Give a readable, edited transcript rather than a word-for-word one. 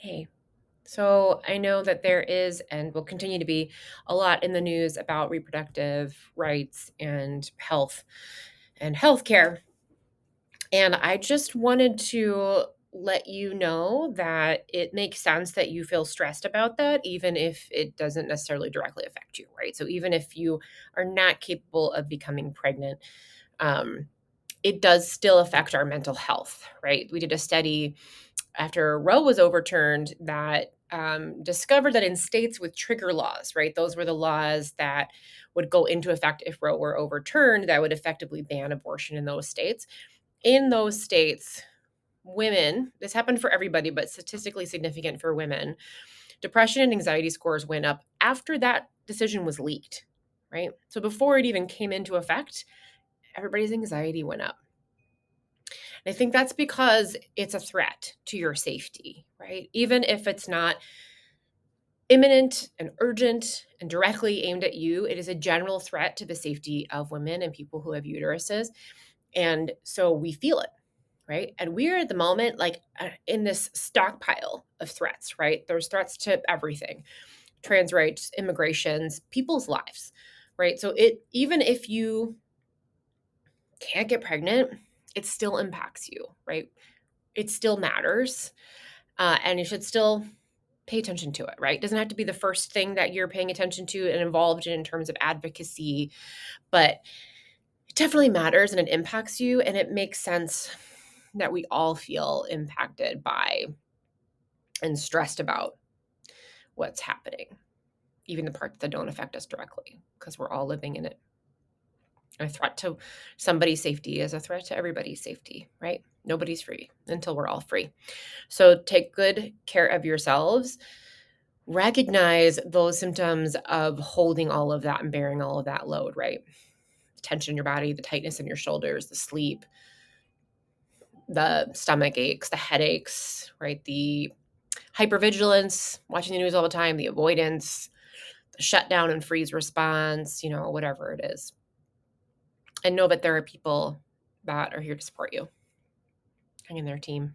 Hey, so I know that there is and will continue to be a lot in the news about reproductive rights and health and healthcare. And I just wanted to let you know that it makes sense that you feel stressed about that, even if it doesn't necessarily directly affect you, right? So even if you are not capable of becoming pregnant, um, it does still affect our mental health, right? We did a study after Roe was overturned that discovered that in states with trigger laws, right, those were the laws that would go into effect if Roe were overturned, that would effectively ban abortion in those states. In those states, women, this happened for everybody, but statistically significant for women, depression and anxiety scores went up after that decision was leaked, right? So before it even came into effect, everybody's anxiety went up. And I think that's because it's a threat to your safety, right? Even if it's not imminent and urgent and directly aimed at you, it is a general threat to the safety of women and people who have uteruses. And so we feel it, right? And we're at the moment like in this stockpile of threats, right? There's threats to everything: trans rights, immigrations, people's lives, right? So it, even if you can't get pregnant, it still impacts you, right? It still matters. And you should still pay attention to it, right? It doesn't have to be the first thing that you're paying attention to and involved in terms of advocacy, but it definitely matters and it impacts you. And it makes sense that we all feel impacted by and stressed about what's happening, even the parts that don't affect us directly, because we're all living in it. A threat to somebody's safety is a threat to everybody's safety, right? Nobody's free until we're all free. So take good care of yourselves. Recognize those symptoms of holding all of that and bearing all of that load, right? The tension in your body, the tightness in your shoulders, the sleep, the stomach aches, the headaches, right? The hypervigilance, watching the news all the time, the avoidance, the shutdown and freeze response, whatever it is. And know that there are people that are here to support you. Hang in there, team.